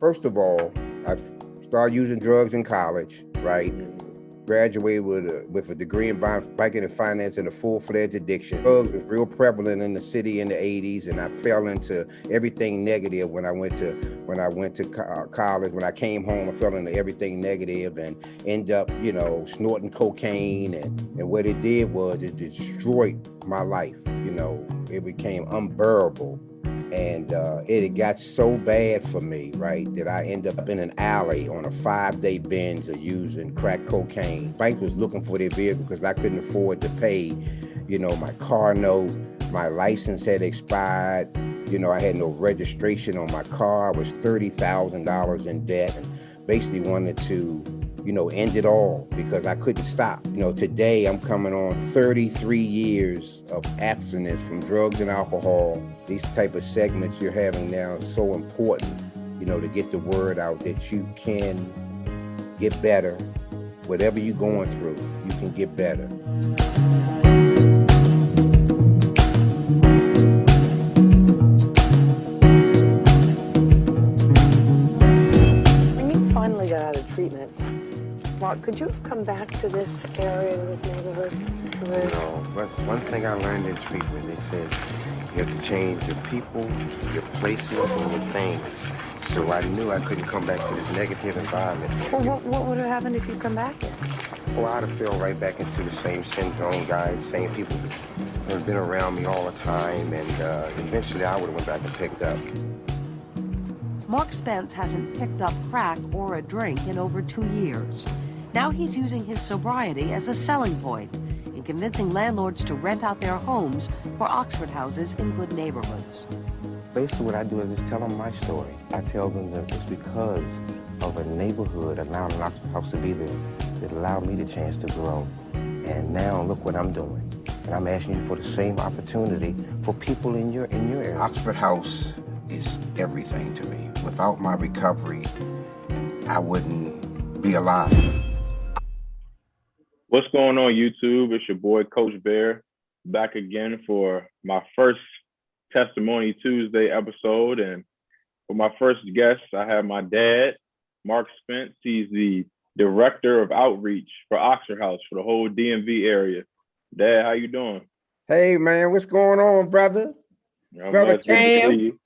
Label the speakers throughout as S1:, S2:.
S1: First of all, I started using drugs in college, right? Graduated with a degree in banking and finance and a full-fledged addiction. Drugs was real prevalent in the city in the 80s, and I fell into everything negative when I went to college. When I came home, I fell into everything negative and end up, snorting cocaine. And what it did was it destroyed my life. It became unbearable. And it got so bad for me, right, that I ended up in an alley on a 5-day binge of using crack cocaine. Bank was looking for their vehicle because I couldn't afford to pay, my car note. My license had expired. I had no registration on my car. I was $30,000 in debt and basically wanted to, end it all because I couldn't stop. Today I'm coming on 33 years of abstinence from drugs and alcohol. These type of segments you're having now is so important, to get the word out that you can get better. Whatever you're going through, you can get better.
S2: When you finally got out of treatment, Mark, could you have come back to this area, this neighborhood?
S3: That's one thing I learned in treatment. They said you have to change your people, your places, and your things. So I knew I couldn't come back to this negative environment.
S2: Well, what would have happened if you come back here?
S3: Well, I'd have fell right back into the same syndrome, guys, same people that have been around me all the time, and eventually I would have went back and picked up.
S4: Mark Spence hasn't picked up crack or a drink in over 2 years. Now he's using his sobriety as a selling point in convincing landlords to rent out their homes for Oxford houses in good neighborhoods.
S3: Basically what I do is just tell them my story. I tell them that it's because of a neighborhood allowing an Oxford house to be there that allowed me the chance to grow. And now look what I'm doing. And I'm asking you for the same opportunity for people in your area.
S1: Oxford House is everything to me. Without my recovery, I wouldn't be alive.
S5: What's going on, YouTube? It's your boy, Coach Bear, back again for my first Testimony Tuesday episode. And for my first guest, I have my dad, Mark Spence. He's the Director of Outreach for Oxford House for the whole DMV area. Dad, how you doing?
S1: Hey, man, what's going on, brother? Brother Cam.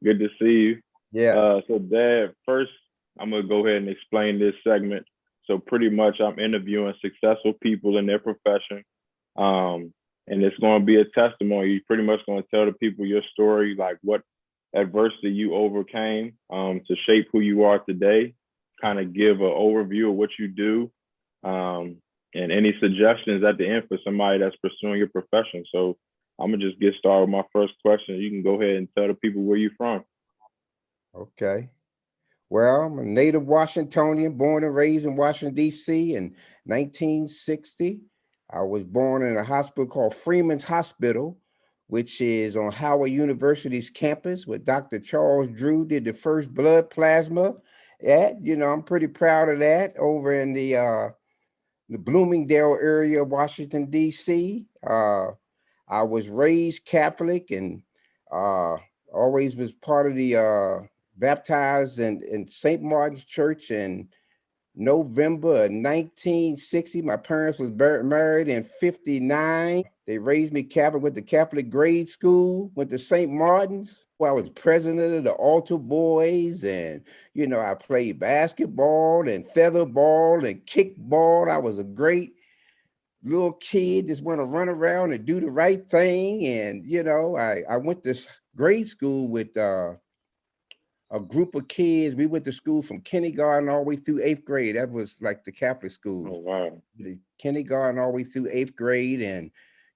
S5: Good to see you.
S1: Yeah.
S5: So, Dad, first, I'm going to go ahead and explain this segment. So pretty much I'm interviewing successful people in their profession. And it's going to be a testimony. You're pretty much going to tell the people your story, like what adversity you overcame to shape who you are today, kind of give an overview of what you do, and any suggestions at the end for somebody that's pursuing your profession. So I'm going to just get started with my first question. You can go ahead and tell the people where you're from.
S1: Okay. Well, I'm a native Washingtonian, born and raised in Washington, D.C. in 1960. I was born in a hospital called Freeman's Hospital, which is on Howard University's campus, where Dr. Charles Drew did the first blood plasma at. I'm pretty proud of that, over in the Bloomingdale area of Washington, D.C. I was raised Catholic and always was part of the baptized in St. Martin's Church in November of 1960. My parents was married in 59. They raised me Catholic, went to Catholic grade school, went to St. Martin's. I was president of the altar boys, and I played basketball and featherball and kickball. I was a great little kid, just want to run around and do the right thing. And I went to grade school with a group of kids. We went to school from kindergarten all the way through 8th grade. That was like the Catholic schools.
S5: Oh, wow.
S1: The kindergarten all the way through 8th grade. And,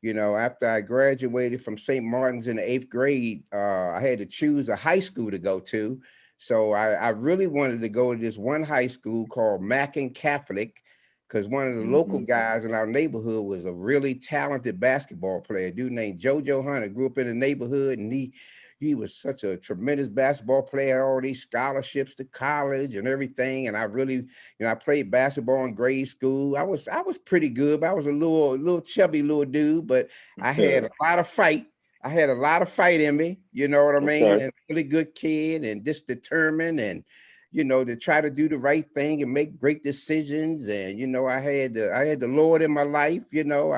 S1: after I graduated from St. Martin's in the 8th grade, I had to choose a high school to go to. So I really wanted to go to this one high school called Mackin Catholic, because one of the local guys in our neighborhood was a really talented basketball player, a dude named JoJo Hunter. Grew up in the neighborhood, and he was such a tremendous basketball player, all these scholarships to college and everything. And I really, I played basketball in grade school. I was pretty good, but I was a little chubby little dude, but I had a lot of fight. I had a lot of fight in me, you know what I mean?
S5: Okay.
S1: And really good kid and just determined and, you know, to try to do the right thing and make great decisions. And, you know, I had the Lord in my life, you know,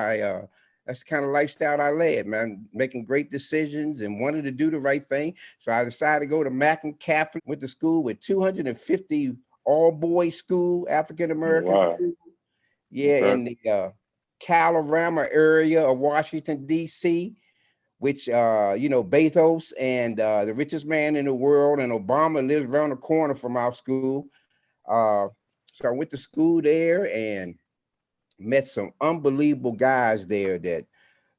S1: that's the kind of lifestyle I led, man, making great decisions and wanted to do the right thing. So I decided to go to Mackin Catholic, went to school with 250 all boys school, African American
S5: Wow.
S1: school. Yeah,
S5: Okay.
S1: in the Calorama area of Washington, D.C., which you know, Bezos and the richest man in the world, and Obama lives around the corner from our school. Uh, so I went to school there and met some unbelievable guys there that,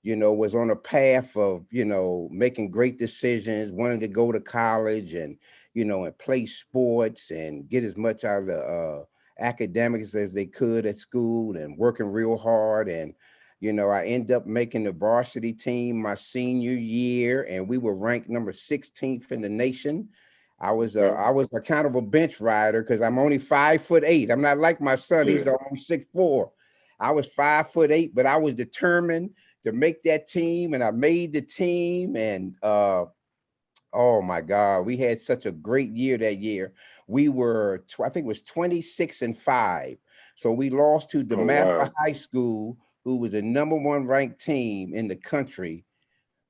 S1: you know, was on a path of, you know, making great decisions, wanting to go to college and, you know, and play sports and get as much out of the academics as they could at school and working real hard. And, you know, I ended up making the varsity team my senior year, and we were ranked number 16th in the nation.
S5: Okay.
S1: I was a kind of a bench rider because I'm only 5'8". I'm not like my son;
S5: Yeah.
S1: he's only 6'4". I was 5'8", but I was determined to make that team, and I made the team. And oh my God, we had such a great year that year. We were, I think it was 26-5. So we lost to
S5: Oh
S1: DeMatha
S5: wow.
S1: High School, who was the #1 ranked team in the country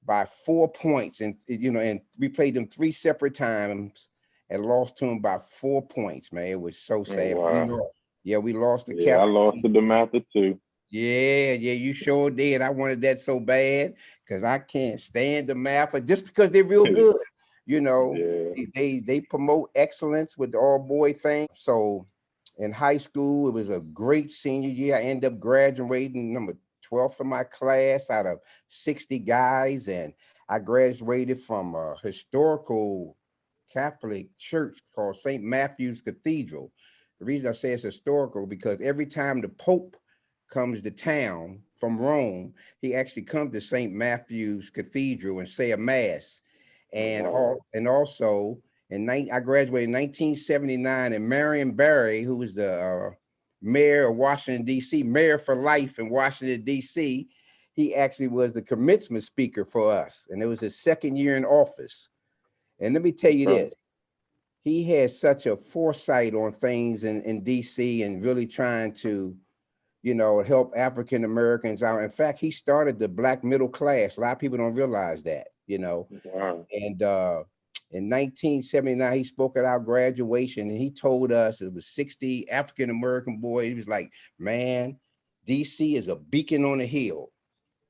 S1: by 4 points. And you know, and we played them 3 separate times and lost to them by 4 points. Man, it was so
S5: Oh
S1: sad. But we
S5: wow.
S1: lost. Yeah, we lost the
S5: Yeah, I
S1: Catholic.
S5: lost to the Mather too.
S1: Yeah, yeah, you sure did. I wanted that so bad because I can't stand the math, just because they're real good. You know,
S5: Yeah.
S1: they promote excellence with the all boy thing. So in high school, it was a great senior year. I ended up graduating number 12th in my class out of 60 guys, and I graduated from a historical Catholic church called St. Matthew's Cathedral. The reason I say it's historical because every time the Pope comes to town from Rome, he actually comes to St. Matthew's Cathedral and say a mass.
S5: Oh
S1: And
S5: wow.
S1: also I graduated in 1979, and Marion Barry, who was the mayor of Washington, D.C., mayor for life in Washington, D.C., he actually was the commencement speaker for us. And it was his second year in office. And let me tell you
S5: Okay.
S1: this, he had such a foresight on things in DC and really trying to, you know, help African Americans out. In fact, he started the black middle class. A lot of people don't realize that, you know.
S5: Wow.
S1: And in 1979, he spoke at our graduation and he told us it was 60 African American boys. He was like, man, DC is a beacon on the hill,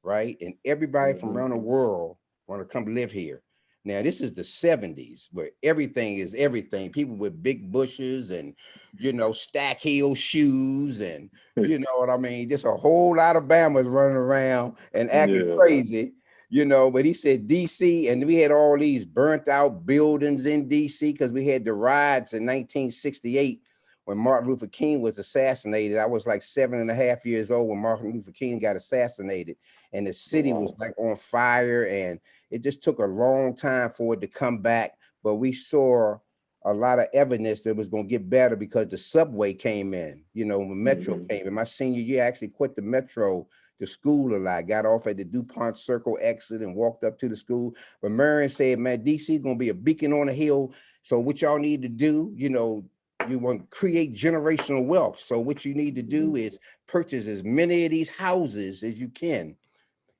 S1: right? And everybody from
S5: Hmm.
S1: around the world want to come live here. Now, this is the 70s where everything is everything. People with big bushes and, you know, stack heel shoes and, you know what I mean? Just a whole lot of Bammers running around and acting
S5: Yeah.
S1: crazy, you know. But he said DC, and we had all these burnt out buildings in DC because we had the riots in 1968 when Martin Luther King was assassinated. I was like 7.5 years old when Martin Luther King got assassinated, and the city was
S5: Wow.
S1: like on fire, and it just took a long time for it to come back. But we saw a lot of evidence that it was going to get better because the subway came in, you know, when Metro
S5: Hmm.
S1: came in. My senior year, I actually quit the Metro to school a lot, got off at the DuPont Circle exit and walked up to the school. But Marion said, man, DC is going to be a beacon on the hill. So what y'all need to do, you know, you want to create generational wealth. So what you need to do
S5: Hmm.
S1: is purchase as many of these houses as you can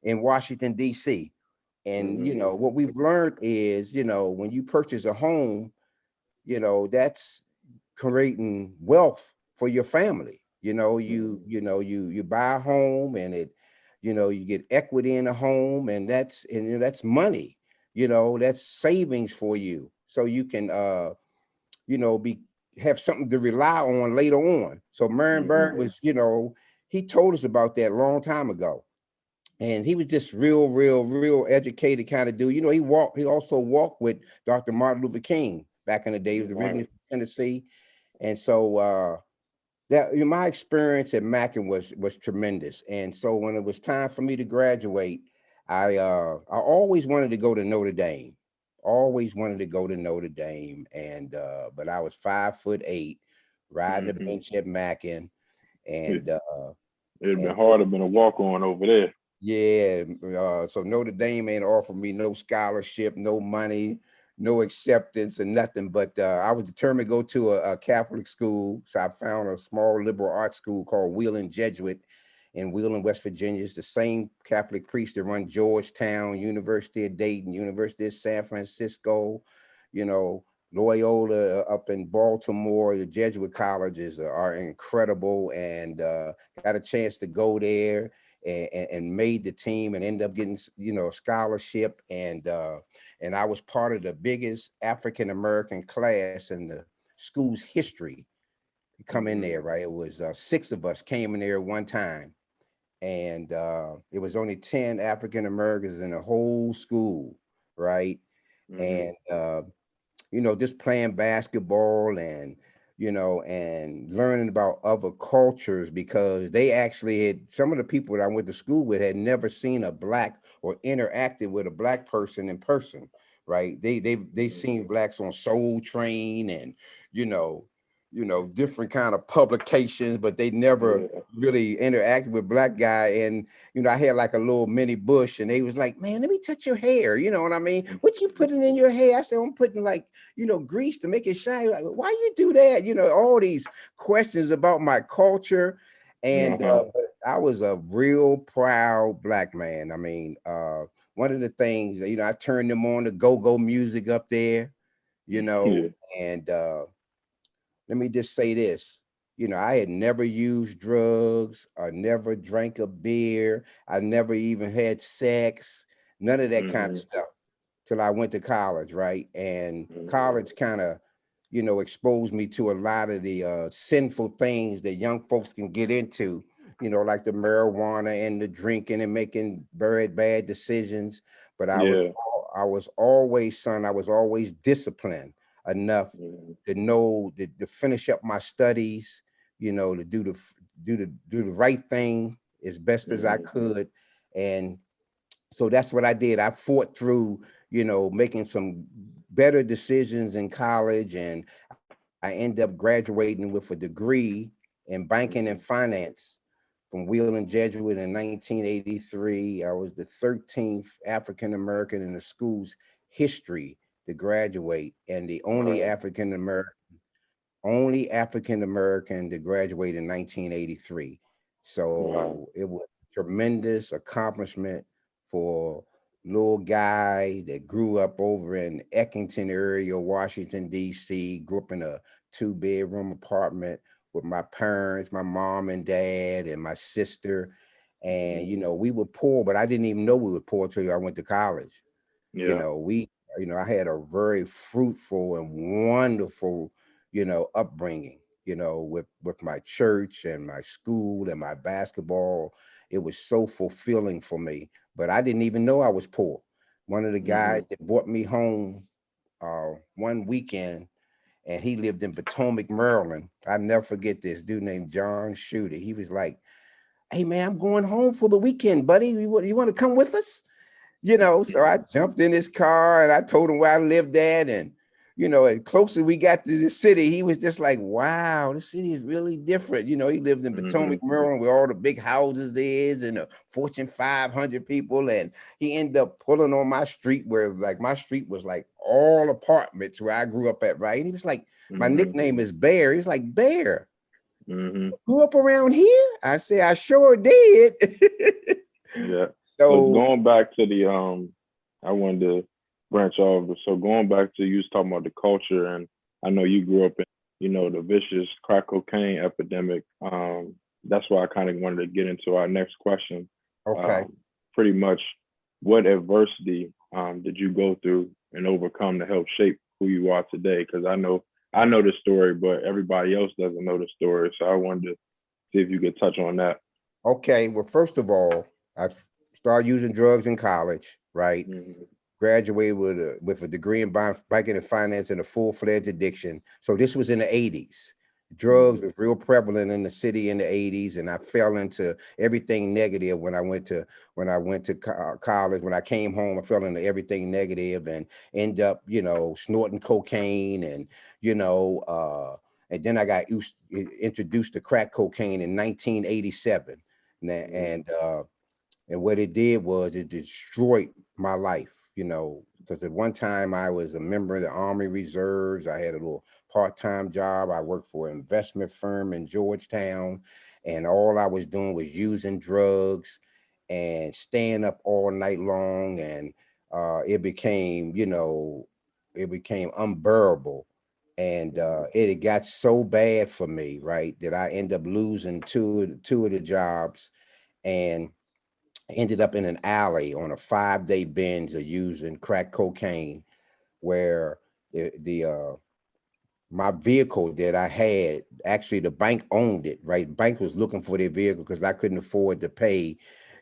S1: in Washington, D.C. And, you
S5: Hmm.
S1: know, what we've learned is, you know, when you purchase a home, you know, that's creating wealth for your family. You know,
S5: Hmm.
S1: you buy a home and it, you know, you get equity in a home, and you know, that's money, you know, that's savings for you. So you can you know, have something to rely on later on. So Marion
S5: Hmm.
S1: Barrett was, you know, he told us about that a long time ago. And he was just real educated kind of dude. You know, he also walked with Dr. Martin Luther King back in the day. He was
S5: Wow.
S1: originally from Tennessee. And so that, you know, my experience at Mackin was tremendous. And so when it was time for me to graduate, I always wanted to go to Notre Dame. Always wanted to go to Notre Dame. And but I was 5'8", riding the
S5: Hmm.
S1: bench at Mackin. And
S5: It'd been
S1: and
S5: hard to been a walk on over there.
S1: Yeah, so Notre Dame ain't offered me no scholarship, no money, no acceptance, and nothing. But I was determined to go to a Catholic school, so I found a small liberal arts school called Wheeling Jesuit in Wheeling, West Virginia. It's the same Catholic priest that run Georgetown, University of Dayton, University of San Francisco, you know, Loyola up in Baltimore. The Jesuit colleges are incredible, and got a chance to go there and made the team and ended up getting a scholarship, and I was part of the biggest African American class in the school's history to come in there. Right, it was six of us came in there one time, and it was only 10 African Americans in the whole school, right?
S5: Mm-hmm.
S1: And just playing basketball and and learning about other cultures, because they actually had, some of the people that I went to school with had never seen a black or interacted with a black person in person, right? They seen blacks on Soul Train and you know different kind of publications, but they never
S5: Yeah.
S1: really interacted with black guy. And I had like a little mini bush, and they was like, "Man, let me touch your hair." You know what I mean? What you putting in your hair? I said, "I'm putting like grease to make it shiny." Like, why you do that? All these questions about my culture. And
S5: Uh-huh.
S1: I was a real proud black man. I mean, one of the things, I turned them on to go-go music up there, you know,
S5: Yeah.
S1: and let me just say this. I had never used drugs. I never drank a beer. I never even had sex, none of that kind of
S5: Mm-hmm.
S1: stuff till I went to college, right? And
S5: Mm-hmm.
S1: college kind of, exposed me to a lot of the sinful things that young folks can get into, like the marijuana and the drinking and making very bad decisions. But
S5: Yeah.
S1: I was always, son, I was always disciplined enough
S5: Mm-hmm.
S1: to know to finish up my studies, to do the right thing as best as I
S5: Mm-hmm.
S1: could. And so that's what I did. I fought through, making some better decisions in college, and I ended up graduating with a degree in banking and
S5: Mm-hmm.
S1: finance from Wheeling Jesuit in 1983. I was the 13th African American in the school's history to graduate, and the
S5: Wow.
S1: only African American to graduate in 1983.
S5: Wow.
S1: So it was a tremendous accomplishment for little guy that grew up over in Eckington area, Washington, D.C., grew up in a two-bedroom apartment with my parents, my mom and dad, and my sister. And,
S5: Mm-hmm.
S1: we were poor, but I didn't even know we were poor till I went to college.
S5: Yeah.
S1: We, I had a very fruitful and wonderful, upbringing, with my church and my school and my basketball. It was so fulfilling for me, but I didn't even know I was poor. One of the
S5: Mm-hmm.
S1: guys that brought me home one weekend, and he lived in Potomac, Maryland. I never forget this dude named John Shooter. He was like, "Hey man, I'm going home for the weekend, buddy. You want to come with us?" So I jumped in his car and I told him where I lived at. And, as closer we got to the city, he was just like, wow, the city is really different. He lived in
S5: Mm-hmm.
S1: Potomac, Maryland, where all the big houses there is and the Fortune 500 people. And he ended up pulling on my street where like my street was like all apartments where I grew up at, right? And he was like, my
S5: Mm-hmm.
S1: nickname is Bear. He's like, Bear,
S5: Mm-hmm.
S1: grew up around here? I said, I sure did.
S5: Yeah. So
S1: So,
S5: going back to the I wanted to branch off. So going back to you was talking about the culture, and I know you grew up in, the vicious crack cocaine epidemic. That's why I kind of wanted to get into our next question.
S1: okay.
S5: Pretty much, what adversity did you go through and overcome to help shape who you are today? Because I know the story, but everybody else doesn't know the story. So I wanted to see if you could touch on that.
S1: Okay, well, first of all, started using drugs in college, right?
S5: Mm-hmm.
S1: Graduated with a degree in banking and finance and a full-fledged addiction. So this was in the 80s. Drugs
S5: Mm-hmm.
S1: was real prevalent in the city in the 80s, and I fell into everything negative when I went to college. When I came home, I fell into everything negative and end up, snorting cocaine and then I got introduced to crack cocaine in 1987. And And what it did was it destroyed my life, because at one time I was a member of the Army Reserves. I had a little part-time job. I worked for an investment firm in Georgetown, and all I was doing was using drugs and staying up all night long. And it became, it became unbearable. And it had got so bad for me, right, that I ended up losing two of the jobs, and ended up in an alley on a 5-day binge of using crack cocaine, where the my vehicle that I had, actually the bank owned it, right? The bank was looking for their vehicle because I couldn't afford to pay,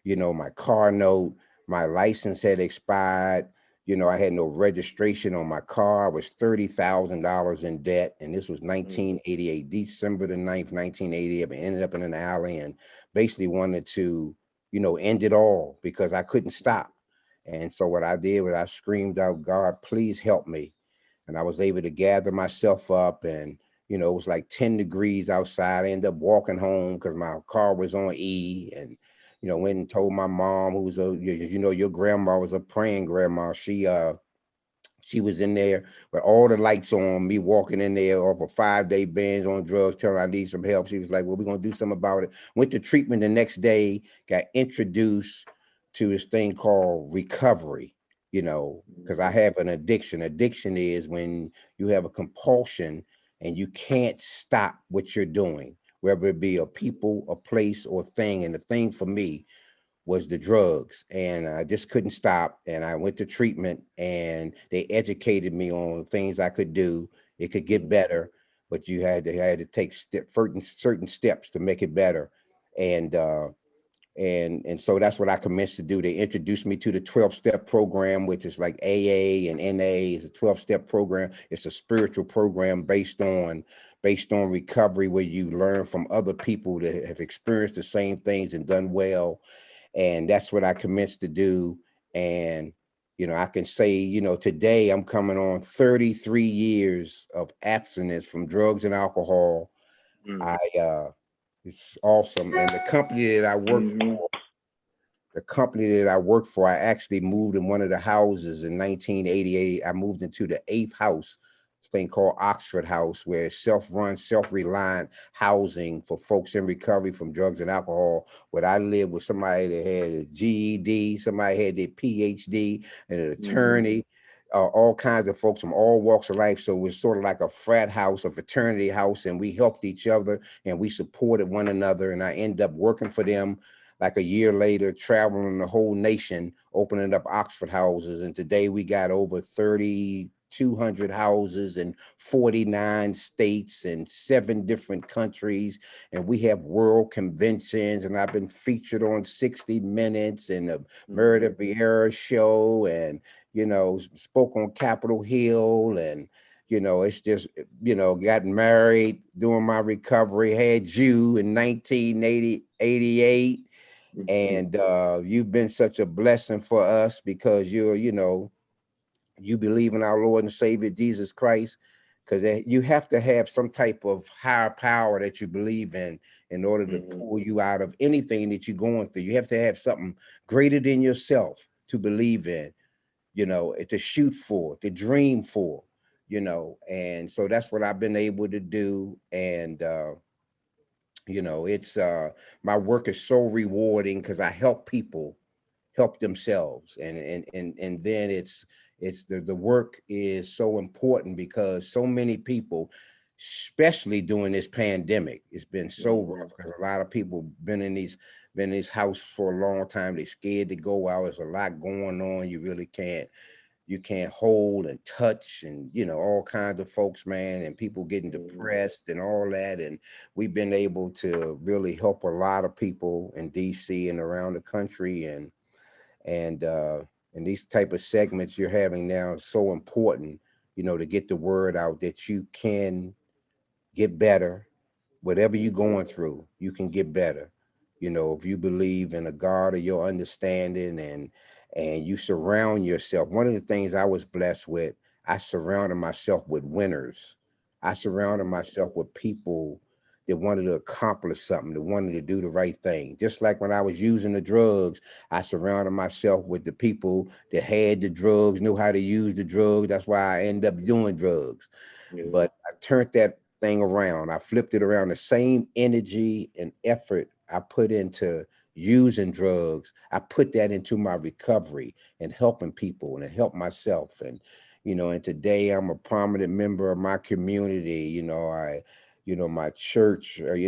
S1: my car note. My license had expired. I had no registration on my car. I was $30,000 in debt. And this was
S5: Mm,
S1: 1988, December the 9th, 1988. I ended up in an alley and basically wanted to, end it all because I couldn't stop. And so what I did was I screamed out, God, please help me. And I was able to gather myself up, and it was like 10 degrees outside. I ended up walking home because my car was on E. And went and told my mom, who was your grandma was a praying grandma. She was in there with all the lights on, me walking in there off a 5-day binge on drugs, telling her I need some help. She was like, well, we're going to do something about it. Went to treatment the next day, got introduced to this thing called recovery, because I
S5: mhm,
S1: have an addiction. Addiction is when you have a compulsion and you can't stop what you're doing, whether it be a people, a place, or thing. And the thing for me was the drugs, and I just couldn't stop. And I went to treatment, and they educated me on things I could do. It could get
S5: mhm,
S1: better, but you had to take certain steps to make it better. And so that's what I commenced to do. They introduced me to the 12-step program, which is like AA and NA. Is a 12-step program. It's a spiritual program based on recovery, where you learn from other people that have experienced the same things and done well. And that's what I commenced to do. And I can say, today I'm coming on 33 years of abstinence from drugs and alcohol.
S5: mm,
S1: I It's awesome. And
S5: mhm,
S1: the company that I worked for, I actually moved in one of the houses in 1988. I moved into the eighth house, this thing called Oxford House, where it's self-run, self-reliant housing for folks in recovery from drugs and alcohol. Where I lived with somebody that had a GED, somebody had their PhD, and an
S5: mhm,
S1: attorney. All kinds of folks from all walks of life. So it was sort of like a frat house, a fraternity house, and we helped each other and we supported one another. And I ended up working for them like a year later, traveling the whole nation, opening up Oxford houses. And today we got over 3,200 houses in 49 states and 7 different countries. And we have world conventions. And I've been featured on 60 Minutes and the
S5: mhm,
S1: Meredith Vieira show, and, spoke on Capitol Hill. And, it's just, got married during my recovery, had you in 1988.
S5: mhm,
S1: And you've been such a blessing for us because you believe in our Lord and Savior Jesus Christ, because you have to have some type of higher power that you believe in order to
S5: mhm,
S1: pull you out of anything that you're going through. You have to have something greater than yourself to believe in, to shoot for, to dream for, and so that's what I've been able to do. And it's my work is so rewarding because I help people help themselves. And then it's the work is so important because so many people, especially during this pandemic, it's been so rough
S5: mhm,
S1: because a lot of people been in this house for a long time. They're scared to go out. There's a lot going on. You can't hold and touch, and all kinds of folks, man, and people getting
S5: mhm,
S1: depressed and all that. And we've been able to really help a lot of people in DC and around the country. And these type of segments you're having now is so important, to get the word out that you can get better. Whatever you're
S5: mhm,
S1: going through, you can get better. If you believe in a God of your understanding, and you surround yourself. One of the things I was blessed with, I surrounded myself with winners. I surrounded
S5: mhm,
S1: myself with people that wanted to accomplish something, that wanted to do the right thing. Just like when I was using the drugs, I surrounded myself with the people that had the drugs, knew how to use the drugs. That's why I ended up doing drugs.
S5: Yeah.
S1: But I turned that thing around. I flipped it around. The same energy and effort I put into using drugs, I put that into my recovery and helping people and help myself. And, and today I'm a prominent member of my community. My church, I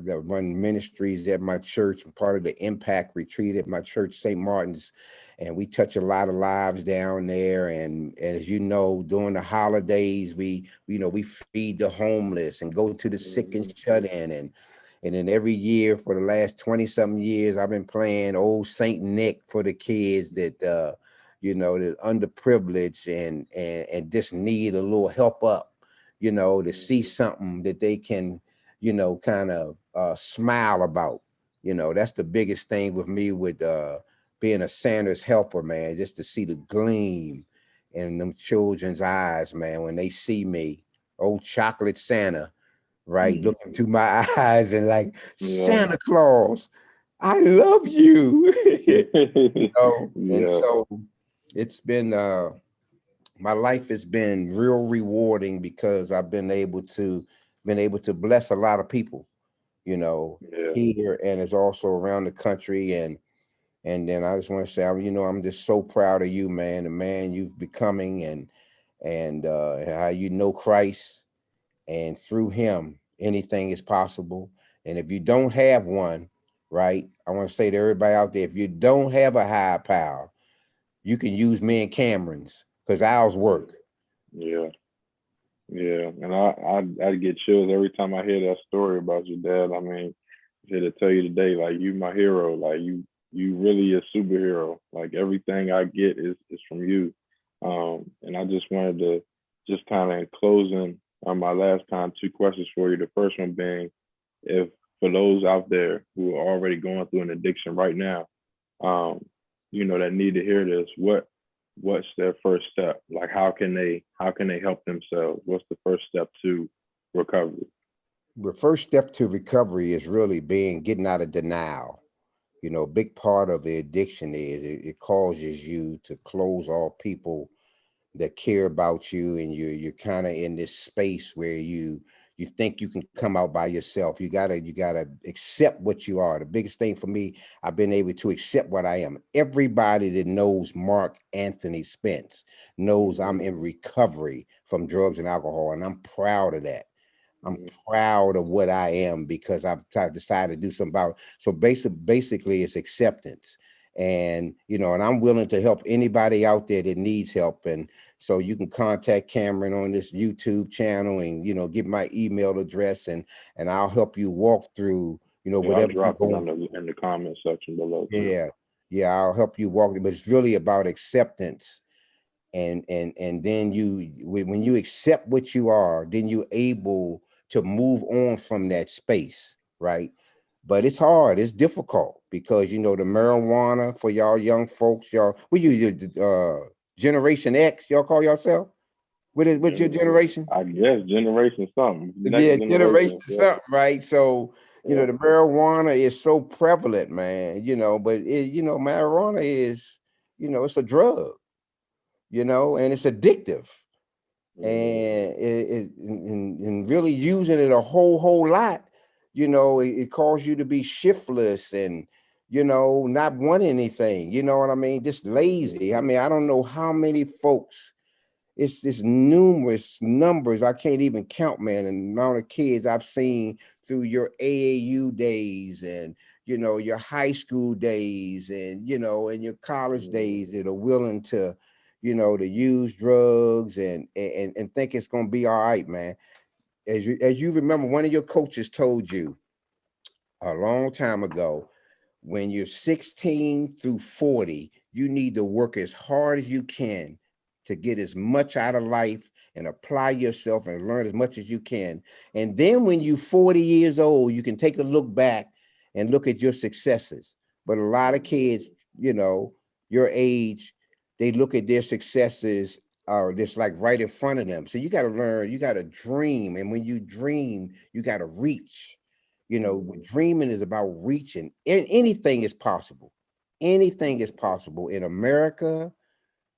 S1: run ministries at my church. I'm part of the Impact Retreat at my church, St. Martin's, and we touch a lot of lives down there. And as you know, during the holidays, we feed the homeless and go to the sick and shut in. And then every year for the last 20 something years, I've been playing old Saint Nick for the kids that, that underprivileged and just need a little help up, to see something that they can, kind of smile about. That's the biggest thing with me with being a Sanders helper, man, just to see the gleam in them children's eyes, man, when they see me, old chocolate Santa, right? Look into my eyes and like, Santa Claus, I love you. And
S5: Yeah.
S1: so it's been my life has been real rewarding because I've been able to bless a lot of people,
S5: Yeah.
S1: here and it's also around the country. And then I just want to say, I'm just so proud of you, man, the man you've becoming, and how you know Christ, and through him anything is possible. And if you don't have one, right, I want to say to everybody out there, if you don't have a higher power, you can use me and Cameron's, because ours work.
S5: Yeah. Yeah. And I get chills every time I hear that story about your dad. I mean, I'm here to tell you today, like, you my hero. Like, you really a superhero. Like, everything I get is from you. And I just wanted to just kind of in closing on my last time, 2 questions for you. The first one being, if for those out there who are already going through an addiction right now, that need to hear this, what's their first step? Like, how can they help themselves? What's the first step to recovery?
S1: The first step to recovery is really getting out of denial. A big part of the addiction is it causes you to close off people that care about you, and you're kind of in this space where you think you can come out by yourself. You gotta accept what you are. The biggest thing for me, I've been able to accept what I am. Everybody that knows Mark Anthony Spence knows I'm in recovery from drugs and alcohol, and I'm proud of that. I'm proud of what I am because I've decided to do something about it. So basically it's acceptance. And I'm willing to help anybody out there that needs help. And so you can contact Cameron on this YouTube channel and, give my email address, and I'll help you walk through,
S5: Yeah, I'll
S1: whatever you're
S5: drop it
S1: going.
S5: in the comment section below too.
S1: Yeah. Yeah. I'll help you walk, but it's really about acceptance. And then when you accept what you are, then you're able to move on from that space, right? But it's hard, it's difficult, because the marijuana for y'all young folks, y'all, Generation X, y'all call yourself? What's your generation?
S5: I guess generation something. Next
S1: Yeah, generation
S5: generation. Yeah.
S1: something, right? So
S5: Yeah.
S1: the marijuana is so prevalent, man, but marijuana is, it's a drug, and it's addictive. And and really using it a whole lot, it causes you to be shiftless and, not want anything, you know what I mean? Just lazy. I mean, I don't know how many folks, it's numerous numbers. I can't even count, man, and the amount of kids I've seen through your AAU days and, your high school days and, and your college days that are willing to, to use drugs and think it's going to be all right, man. As you remember, one of your coaches told you a long time ago, when you're 16 through 40, you need to work as hard as you can to get as much out of life and apply yourself and learn as much as you can. And then when you're 40 years old, you can take a look back and look at your successes. But a lot of kids, your age, they look at their successes are just like right in front of them. So you got to learn, you got to dream. And when you dream, you got to reach. Dreaming is about reaching. And anything is possible. Anything is possible in America,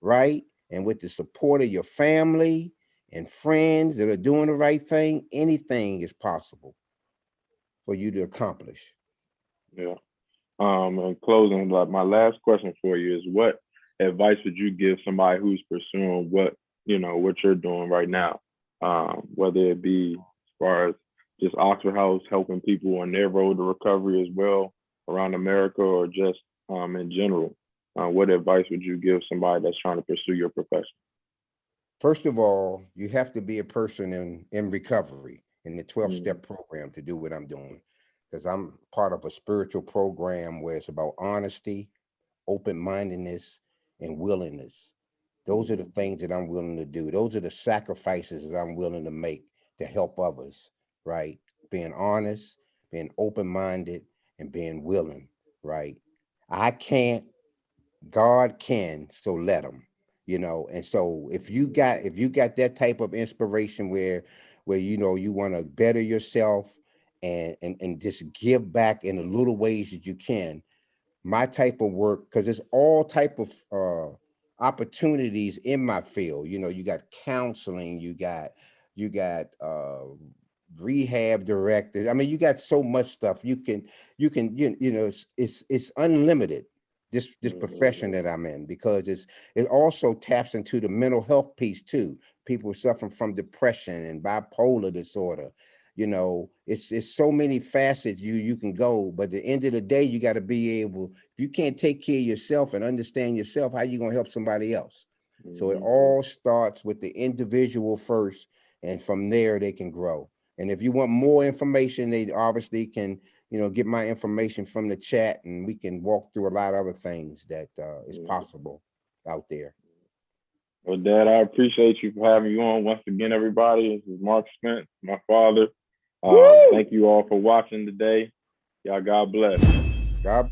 S1: right? And with the support of your family and friends that are doing the right thing, anything is possible for you to accomplish.
S5: Yeah. In closing, like my last question for you is, what advice would you give somebody who's pursuing what you're doing right now? Whether it be as far as just Oxford House helping people on their road to recovery as well around America, or just in general. What advice would you give somebody that's trying to pursue your profession?
S1: First of all, you have to be a person in recovery in the 12-step
S5: Mm-hmm.
S1: program to do what I'm doing. Because I'm part of a spiritual program where it's about honesty, open-mindedness, and willingness. Those are the things that I'm willing to do. Those are the sacrifices that I'm willing to make to help others, right? Being honest, being open-minded, and being willing, right? I can't, God can, so let him, And so if you got that type of inspiration where you want to better yourself and just give back in the little ways that you can, my type of work, because there's all type of opportunities in my field. You got counseling, you got rehab directors. I mean, you got so much stuff. It's unlimited. This profession that I'm in, because it also taps into the mental health piece too. People suffering from depression and bipolar disorder. It's so many facets you can go, but at the end of the day, you got to be able, if you can't take care of yourself and understand yourself, how you going to help somebody else? So it all starts with the individual first, and from there they can grow. And if you want more information, they obviously can, get my information from the chat, and we can walk through a lot of other things that is possible out there.
S5: Well, Dad, I appreciate you for having you on once again, everybody. This is Mark Spence, my father.
S1: Woo!
S5: Thank you all for watching today. Y'all, God bless.
S1: God